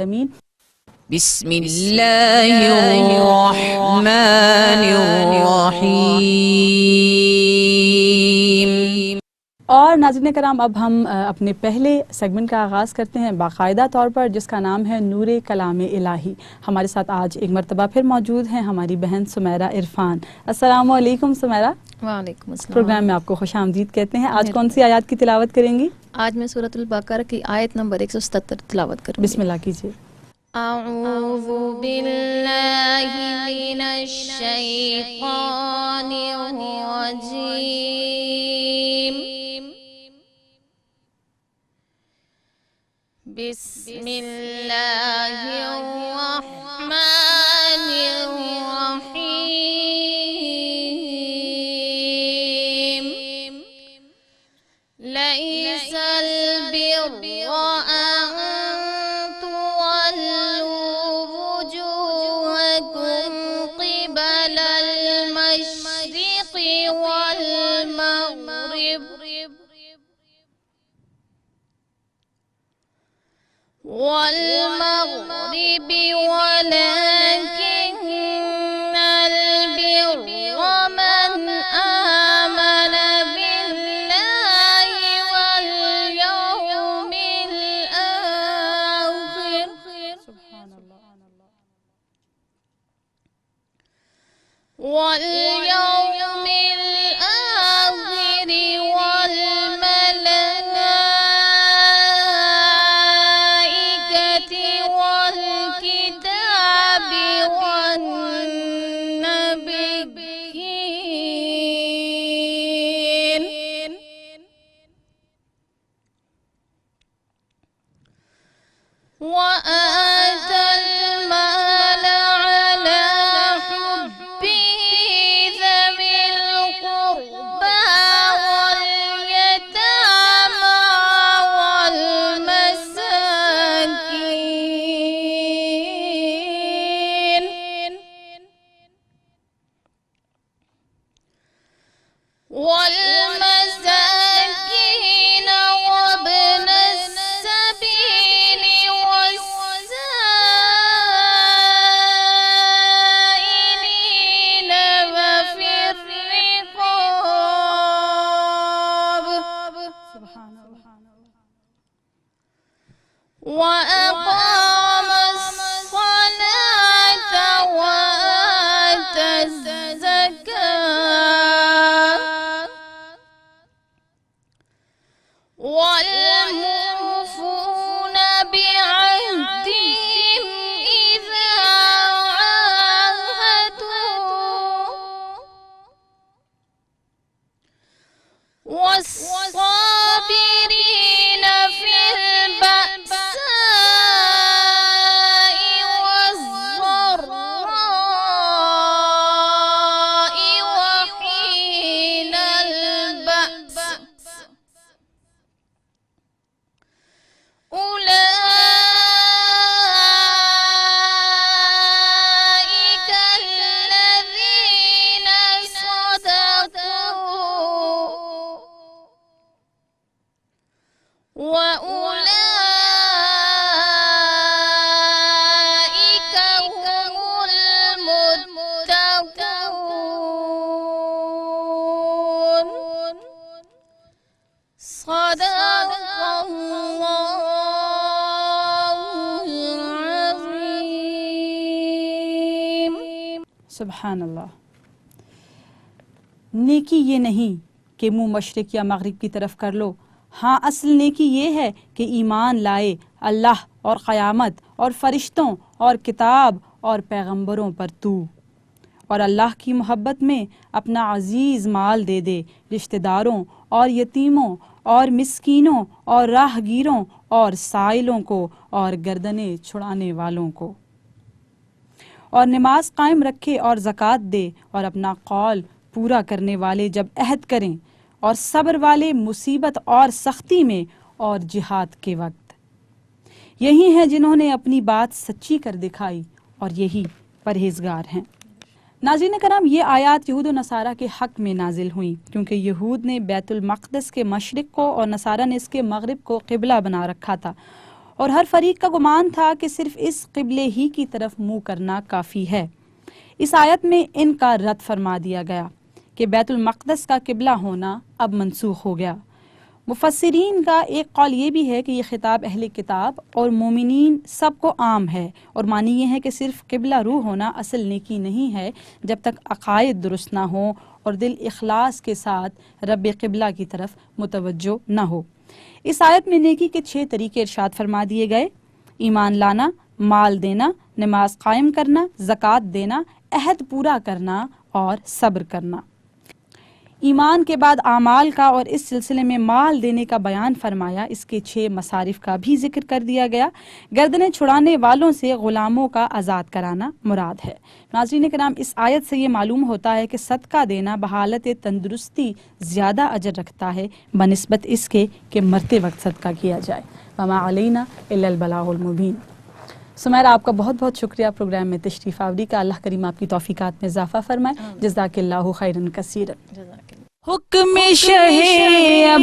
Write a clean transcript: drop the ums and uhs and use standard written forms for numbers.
आमीन। बिस्मिल्लाहिर्रहमानिर्रहीम। और नाज़रीन कराम, अब हम अपने पहले सेगमेंट का आगाज़ करते हैं बाकायदा तौर पर, जिसका नाम है नूरे कलाम इलाही। हमारे साथ आज एक मरतबा फिर मौजूद हैं हमारी बहन सुमैरा इरफान। अस्सलामु अलैकुम सुमैरा। वालेकुम अस्सलाम। प्रोग्राम में आपको खुशामदीद कहते हैं। आज कौन सी आयत की तिलावत करेंगी? आज मैं सूरतुल बकरा की आयत नंबर 177 तिलावत करूंगी। बिस्मिल्लाह कीजिए। अऊज़ु बिल्लाहि मिनश शैतानिर रजीम। बिस्मिल्लाहिर्रहमानिर्रहीम। लैसल बिर्रा अन तुवल्लू वुजूहकुम क़िबलल मशरिक़ि वल मग़रिब वलकिन्नल बिर्रा मन आमन बिल्लाहि वल यौमिल आखिर वल मलाइकति वल किताबि वन नबिय्यीन वआतल माल अला हुब्बिहि ज़विल क़ुर्बा वल यतामा वल मसाकीन وابن السبيل والسائلين وفي الرقاب وأقام الصلاة وآتى الزكاة والموفون بعهدهم إذا عاهدوا والصابرين في البأساء والضراء وحين البأس أولئك الذين صدقوا وأولئك هم المتقون. صدق الله العظيم. सुभान अल्लाह। नेकी ये नहीं कि मुंह मशरिक या मगरिब की तरफ कर लो। हाँ, असल नेकी ये है कि ईमान लाए अल्लाह और क़यामत और फरिश्तों और किताब और पैगंबरों पर तू, और अल्लाह की मोहब्बत में अपना अजीज़ माल दे दे रिश्तेदारों और यतीमों और मिस्कीनों और राहगीरों और साइलों को और गर्दनें छुड़ाने वालों को, और नमाज कायम रखे और ज़कात दे, और अपना कौल पूरा करने वाले जब अहद करें, और सब्र वाले मुसीबत और सख्ती में और जिहाद के वक्त। यही हैं जिन्होंने अपनी बात सच्ची कर दिखाई, और यही परहेजगार हैं। नाज़रीन कराम, ये आयात यहूद और नसारा के हक़ में नाजिल हुई, क्योंकि यहूद ने बैतुल मक़दस के मशरिक़ को और नसारा ने इसके मग़रिब को क़िबला बना रखा था, اور ہر فریق کا گمان تھا کہ صرف اس قبلے ہی کی طرف منہ کرنا کافی ہے۔ اس آیت میں ان کا رد فرما دیا گیا کہ بیت المقدس کا قبلہ ہونا اب منسوخ ہو گیا۔ مفسرین کا ایک قول یہ بھی ہے کہ یہ خطاب اہل کتاب اور مومنین سب کو عام ہے، اور معنی یہ ہے کہ صرف قبلہ رو ہونا اصل نیکی نہیں ہے جب تک عقائد درست نہ ہوں اور دل اخلاص کے ساتھ رب قبلہ کی طرف متوجہ نہ ہو۔ اس آیت میں نیکی کے 6 طریقے ارشاد فرما دیے گئے: ایمان لانا، مال دینا، نماز قائم کرنا، زکوٰۃ دینا، عہد پورا کرنا اور صبر کرنا۔ ایمان کے بعد اعمال کا اور اس سلسلے میں مال دینے کا بیان فرمایا۔ اس کے 6 مصارف کا بھی ذکر کر دیا گیا۔ گردنیں چھڑانے والوں سے غلاموں کا آزاد کرانا مراد ہے۔ ناظرین کرام، اس آیت سے یہ معلوم ہوتا ہے کہ صدقہ دینا بحالت تندرستی زیادہ اجر رکھتا ہے بنسبت اس کے کہ مرتے وقت صدقہ کیا جائے۔ وما علینا الا البلاغ المبین۔ سمیرہ، آپ کا بہت بہت شکریہ پروگرام میں تشریف آوری کا۔ اللہ کریم آپ کی توفیقات میں اضافہ فرمائے۔ جزاک اللہ خیرا کثیرا۔ جزاک اللہ۔ حکم شہ اب